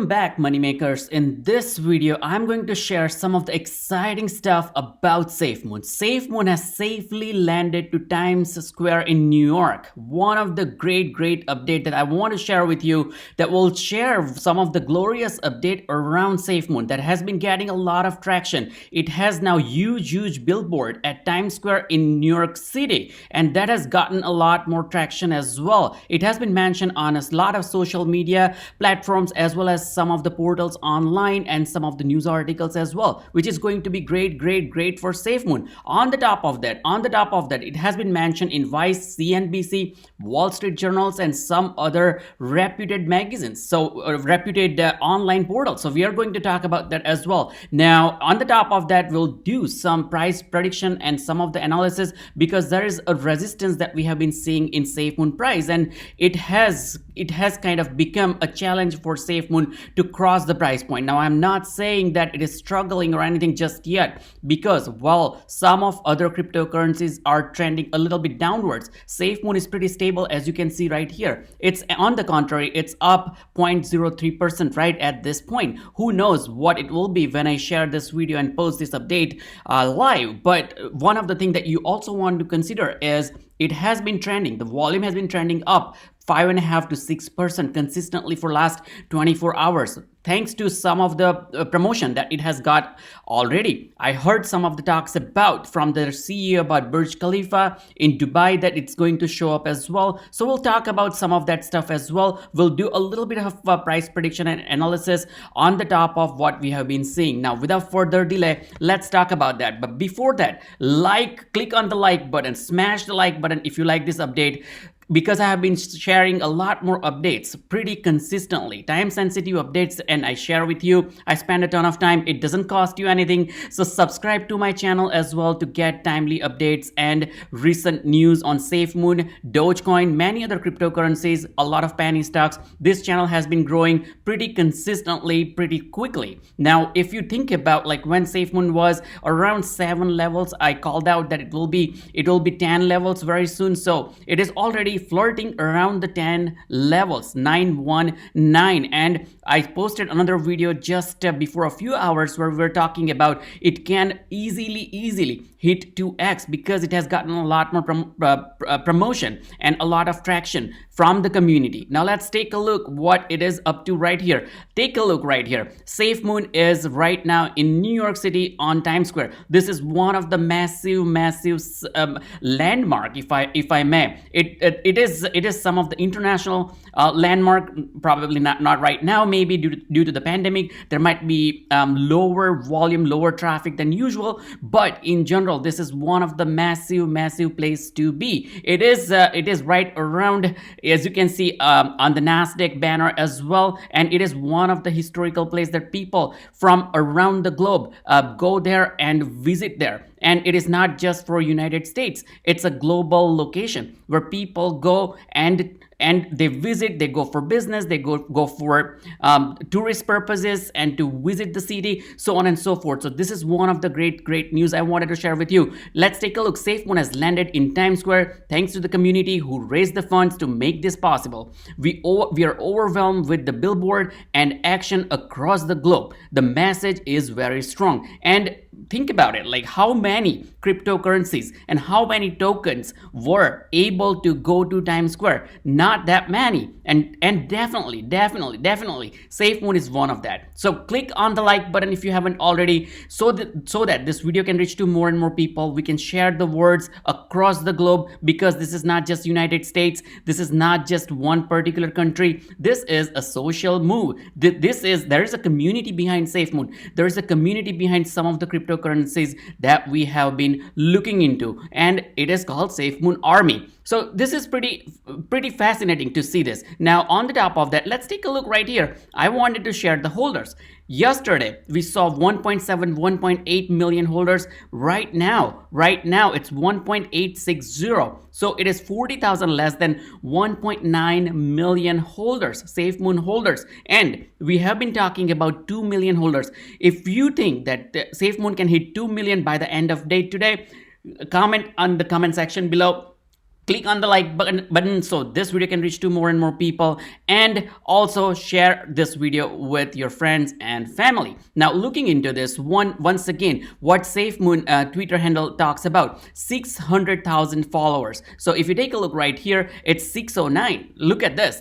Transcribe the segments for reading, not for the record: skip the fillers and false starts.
Welcome back, moneymakers. In this video, I'm going to share some of the exciting stuff about SafeMoon. SafeMoon has safely landed to Times Square in New York. One of the great update that I want to share with you that will share some of the glorious update around SafeMoon that has been getting a lot of traction. It has now huge billboard at Times Square in New York City, and that has gotten a lot more traction as well. It has been mentioned on a lot of social media platforms as well as some of the portals online and some of the news articles as well, which is going to be great for SafeMoon. On the top of that, it has been mentioned in Vice, CNBC, Wall Street Journals, and some other reputed magazines, so reputed online portals. So we are going to talk about that as well. Now, on the top of that, we'll do some price prediction and some of the analysis, because there is a resistance that we have been seeing in SafeMoon price, and it has kind of become a challenge for SafeMoon to cross the price point. Now, I'm not saying that it is struggling or anything just yet, because while some of other cryptocurrencies are trending a little bit downwards, SafeMoon is pretty stable, as you can see right here. It's on the contrary, it's up 0.03% right at this point. Who knows what it will be when I share this video and post this update live. But one of the things that you also want to consider is it has been trending. The volume has been trending up 5.5% to 6% consistently for last 24 hours, thanks to some of the promotion that it has got already. I heard some of the talks about from the CEO about Burj Khalifa in Dubai that it's going to show up as well. So we'll talk about some of that stuff as well. We'll do a little bit of price prediction and analysis on the top of what we have been seeing. Now, without further delay, let's talk about that. But before that, click on the like button, smash the like button if you like this update, because I have been sharing a lot more updates pretty consistently, time sensitive updates, and I share with you. I spend a ton of time. It doesn't cost you anything. So subscribe to my channel as well to get timely updates and recent news on SafeMoon, Dogecoin, many other cryptocurrencies, a lot of penny stocks. This channel has been growing pretty consistently, pretty quickly. Now, if you think about like when SafeMoon was around 7 levels, I called out that it will be 10 levels very soon. So it is already flirting around the 10 levels, 919, and I posted another video just before a few hours where we were talking about it can easily hit 2x, because it has gotten a lot more promotion and a lot of traction from the community. Now let's take a look what it is up to right here. Take a look right here. SafeMoon is right now in New York City on Times Square. This is one of the massive landmark, if I may. It is some of the international landmark. Probably not right now, maybe due to the pandemic. There might be lower volume, lower traffic than usual, but in general, this is one of the massive place to be. It is right around, as you can see, on the Nasdaq banner as well, and it is one of the historical places that people from around the globe go there and visit there. And it is not just for United States. It's a global location where people go and they visit, they go for business, they go for tourist purposes and to visit the city, so on and so forth. So this is one of the great news I wanted to share with you. Let's take a look. SafeMoon has landed in Times Square thanks to the community who raised the funds to make this possible. We are overwhelmed with the billboard and action across the globe. The message is very strong. And think about it, like how many cryptocurrencies and how many tokens were able to go to Times Square? Not that many, and definitely SafeMoon is one of that. So click on the like button if you haven't already, so that this video can reach to more and more people. We can share the words across the globe, because this is not just United States, this is not just one particular country. This is a social move. There is a community behind SafeMoon. There is a community behind some of the cryptocurrencies that we have been looking into, and it is called SafeMoon Army. So this is pretty fascinating to see this. Now, on the top of that, let's take a look right here. I wanted to share the holders. Yesterday, we saw 1.7, 1.8 million holders. Right now, it's 1.860. So it is 40,000 less than 1.9 million holders, SafeMoon holders. And we have been talking about 2 million holders. If you think that SafeMoon can hit 2 million by the end of day today, comment on the comment section below. click on the like button so this video can reach to more and more people, and also share this video with your friends and family. Now looking into this once again, what SafeMoon Twitter handle talks about, 600,000 followers. So if you take a look right here, it's 609. Look at this,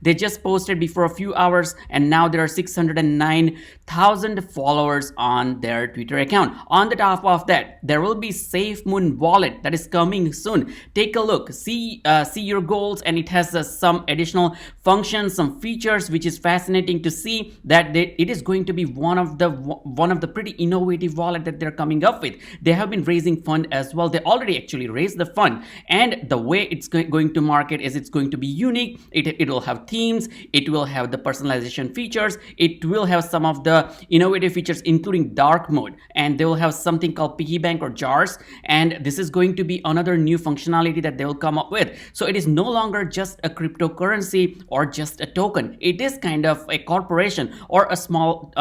they just posted before a few hours and now there are 609,000 followers on their Twitter account. On the top of that, there will be SafeMoon wallet that is coming soon. Take a look, see your goals, and it has some additional functions, some features, which is fascinating to see that it is going to be one of the pretty innovative wallet that they're coming up with. They have been raising fund as well. They already actually raised the fund, and the way it's going to market is it's going to be unique. It will have themes, it will have the personalization features, it will have some of the innovative features including dark mode, and they will have something called piggy bank or jars, and this is going to be another new functionality that they will come up with. So it is no longer just a cryptocurrency or just a token. It is kind of a corporation or a small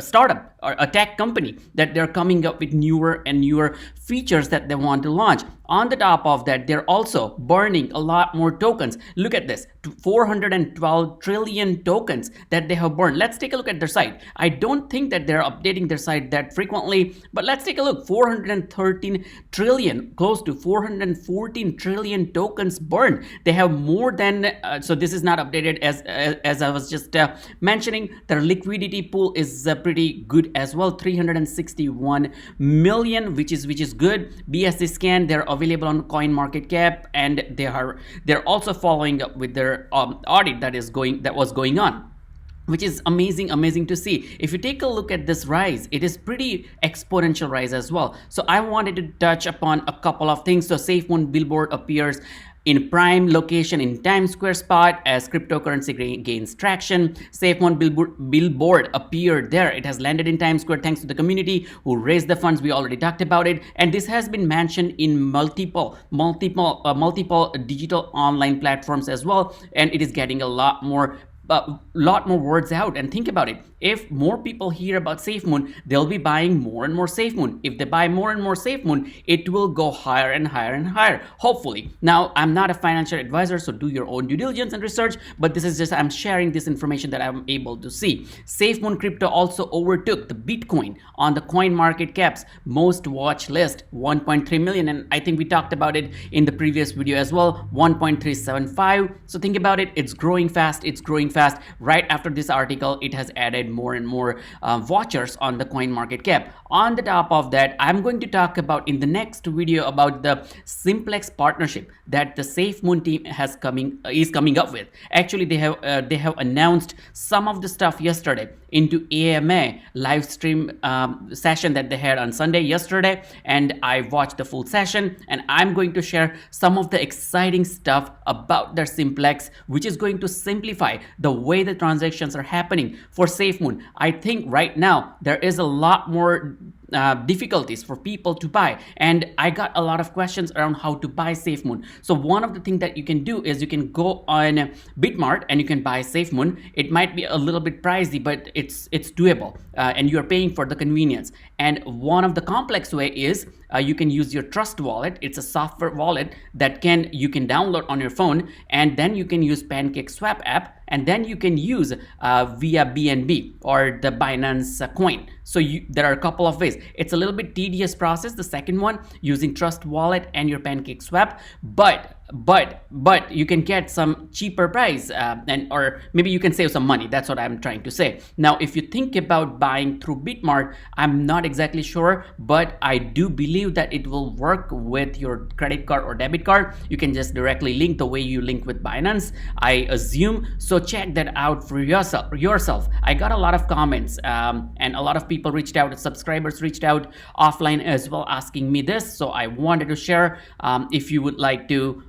startup or a tech company that they're coming up with newer and newer features that they want to launch. On the top of that, they're also burning a lot more tokens. Look at this, 412 trillion tokens that they have burned. Let's take a look at their site. I don't think that they're updating their site that frequently, but let's take a look. 413 trillion, close to 414 trillion tokens burned. They have more than, so this is not updated as I was just mentioning. Their liquidity pool is pretty good as well, 361 million, which is good. BSC scan, they're available on CoinMarketCap, and they're also following up with their audit that was going on, which is amazing to see. If you take a look at this rise, it is pretty exponential rise as well. So I wanted to touch upon a couple of things. So SafeMoon billboard appears in prime location in Times Square spot as cryptocurrency gains traction. SafeMoon billboard appeared there. It has landed in Times Square thanks to the community who raised the funds. We already talked about it, and this has been mentioned in multiple digital online platforms as well, and it is getting a lot more words out. And think about it, if more people hear about SafeMoon, they'll be buying more and more SafeMoon. If they buy more and more SafeMoon, it will go higher and higher and higher, hopefully. Now, I'm not a financial advisor, so do your own due diligence and research, but this is just, I'm sharing this information that I'm able to see. SafeMoon crypto also overtook the Bitcoin on the CoinMarketCap's most watched list, 1.3 million, and I think we talked about it in the previous video as well, 1.375. So think about it, it's growing fast. Right after this article, it has added more and more watchers on the CoinMarketCap. On the top of that, I'm going to talk about in the next video about the Simplex partnership that the SafeMoon team is coming up with. Actually, they have announced some of the stuff yesterday into AMA live stream session that they had on Sunday yesterday, and I watched the full session, and I'm going to share some of the exciting stuff about their Simplex, which is going to simplify the way the transactions are happening for SafeMoon. I think right now there is a lot more difficulties for people to buy, and I got a lot of questions around how to buy SafeMoon. So one of the things that you can do is you can go on Bitmart and you can buy SafeMoon. It might be a little bit pricey, but it's doable, and you're paying for the convenience. And one of the complex way is you can use your Trust wallet. It's a software wallet that you can download on your phone, and then you can use PancakeSwap app, and then you can use via BNB or the Binance coin. So there are a couple of ways. It's a little bit tedious process, the second one, using Trust wallet and your PancakeSwap, but you can get some cheaper price, or maybe you can save some money. That's what I'm trying to say. Now, if you think about buying through Bitmart, I'm not exactly sure, but I do believe that it will work with your credit card or debit card. You can just directly link the way you link with Binance, I assume. So check that out for yourself. I got a lot of comments, and a lot of people reached out, subscribers reached out offline as well, asking me this. So I wanted to share. If you would like to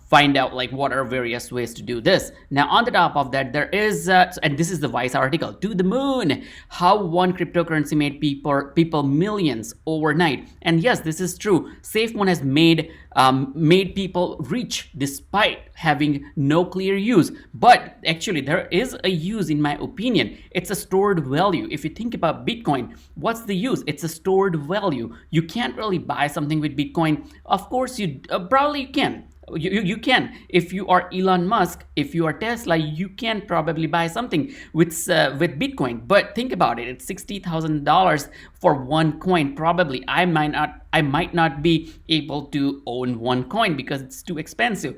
find out like what are various ways to do this. Now on the top of that, there is and this is the Vice article, to the moon, how one cryptocurrency made people millions overnight. And yes, this is true. SafeMoon has made people rich despite having no clear use. But actually there is a use, in my opinion. It's a stored value. If you think about Bitcoin, what's the use? It's a stored value. You can't really buy something with Bitcoin. Of course you probably you can. You can, if you are Elon Musk, if you are Tesla, you can probably buy something with Bitcoin. But think about it, it's $60,000 for one coin. Probably I might not be able to own one coin because it's too expensive.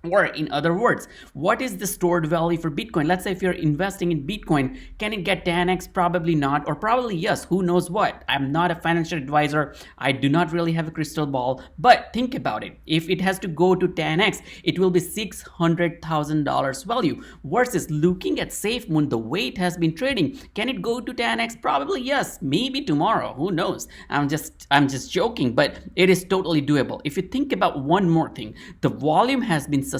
Or in other words, what is the stored value for Bitcoin? Let's say if you're investing in Bitcoin, can it get 10x? Probably not, or probably yes, who knows what. I'm not a financial advisor. I do not really have a crystal ball, but think about it. If it has to go to 10x, it will be $600,000 value versus looking at SafeMoon, the way it has been trading. Can it go to 10x? Probably yes, maybe tomorrow, who knows. I'm just joking, but it is totally doable. If you think about one more thing, the volume has been sustained.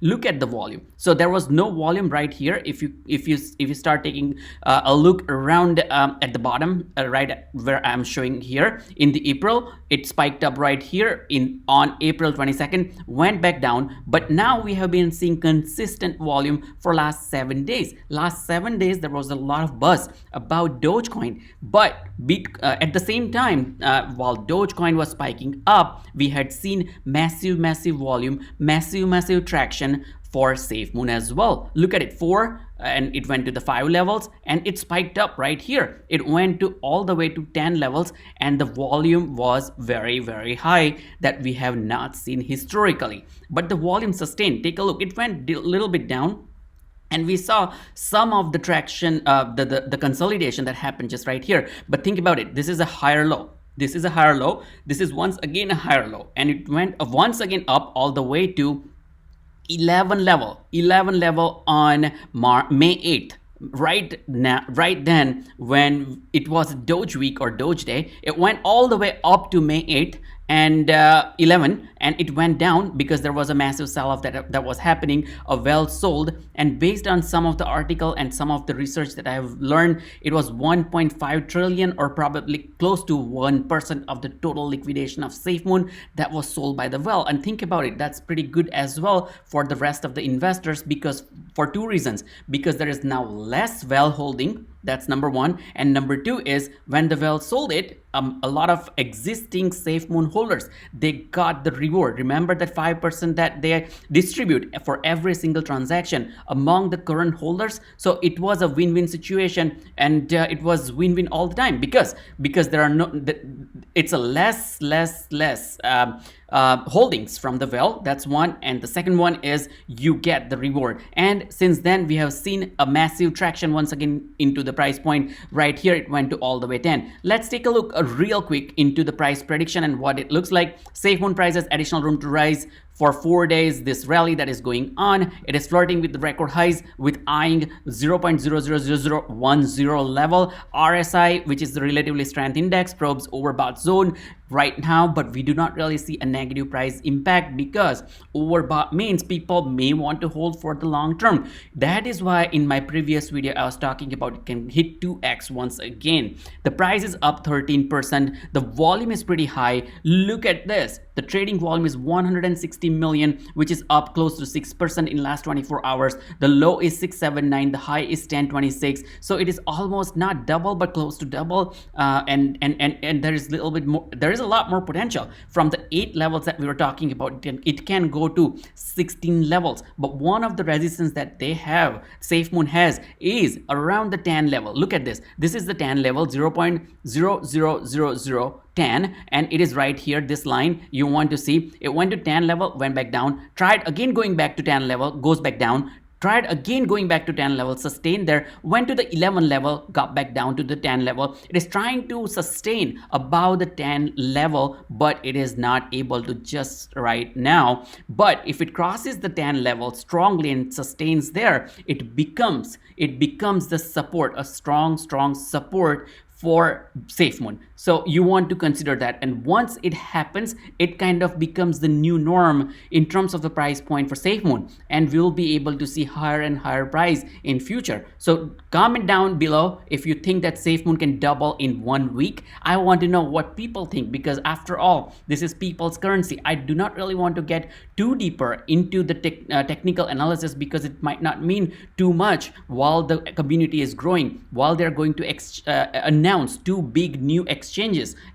Look at the volume. So there was no volume right here. If you start taking a look around at the bottom, right where I'm showing here in the April, it spiked up right here on April 22nd, went back down, but now we have been seeing consistent volume for last 7 days. Last 7 days there was a lot of buzz about Dogecoin, but at the same time, while Dogecoin was spiking up, we had seen massive volume, massive traction for SafeMoon as well. Look at it, 4, and it went to the 5 levels and it spiked up right here. It went to all the way to 10 levels and the volume was very high that we have not seen historically. But the volume sustained. Take a look, it went a little bit down, and we saw some of the traction, the consolidation that happened just right here. But think about it, this is a higher low. This is a higher low. This is once again a higher low. And it went once again up all the way to 11 level on May 8th. Right then, when it was Doge week or Doge day, it went all the way up to May 8th and 11, and it went down because there was a massive sell-off that was happening, a well sold. And based on some of the article and some of the research that I have learned, it was 1.5 trillion or probably close to 1% of the total liquidation of SafeMoon that was sold by the well. And think about it, that's pretty good as well for the rest of the investors, because for 2 reasons. Because there is now less well holding, that's number 1, and number 2 is when the well sold it, a lot of existing SafeMoon holders, they got the reward. Remember that 5% that they distribute for every single transaction among the current holders. So it was a win-win situation, and it was win-win all the time because there are no, it's a less holdings from the well. That's one. And the second one is you get the reward. And since then we have seen a massive traction once again into the price point. Right here it went to all the way 10. Let's take a look real quick into the price prediction and what it looks like. SafeMoon prices additional room to rise for 4 days. This rally that is going on, it is flirting with the record highs, with eyeing 0.000010 level. RSI, which is the relatively strength index, probes overbought zone right now, but we do not really see a negative price impact because overbought means people may want to hold for the long term. That is why in my previous video I was talking about it can hit 2x once again. The price is up 13%. The volume is pretty high. Look at this. The trading volume is 160 million, which is up close to 6% in last 24 hours. The low is 679, the high is 1026. So it is almost not double, but close to double. And there is a little bit more. There is a lot more potential from the 8 levels that we were talking about. It can go to 16 levels. But one of the resistance that they have, SafeMoon has, is around the 10 level. Look at this. This is the 10 level, 0.000010, and it is right here, this line you want to see. It went to 10 level, went back down, tried again going back to 10 level, goes back down, tried again going back to 10 level, sustained there, went to the 11 level, got back down to the 10 level. It is trying to sustain above the 10 level, but it is not able to just right now. But if it crosses the 10 level strongly and sustains there, it becomes the support, a strong support for SafeMoon. So you want to consider that, and once it happens, it kind of becomes the new norm in terms of the price point for SafeMoon, and we'll be able to see higher and higher price in future. So comment down below if you think that SafeMoon can double in 1 week. I want to know what people think, because after all, this is people's currency. I do not really want to get too deeper into the technical analysis, because it might not mean too much while the community is growing, while they're going to announce 2 big new exchanges.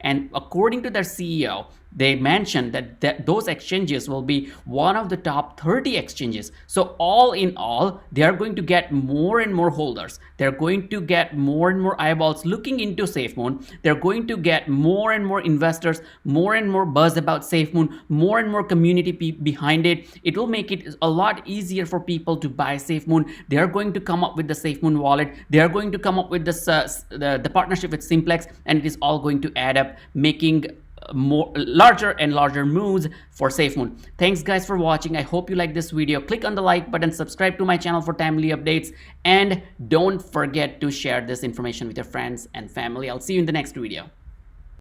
And according to their CEO, they mentioned that those exchanges will be one of the top 30 exchanges. So all in all, they are going to get more and more holders. They're going to get more and more eyeballs looking into SafeMoon. They're going to get more and more investors, more and more buzz about SafeMoon, more and more community behind it. It will make it a lot easier for people to buy SafeMoon. They are going to come up with the SafeMoon wallet. They are going to come up with this the partnership with Simplex, and it is all going to add up, making more larger and larger moves for SafeMoon. Thanks guys for watching. I hope you like this video. Click on the like button, subscribe to my channel for timely updates, and don't forget to share this information with your friends and family. I'll see you in the next video.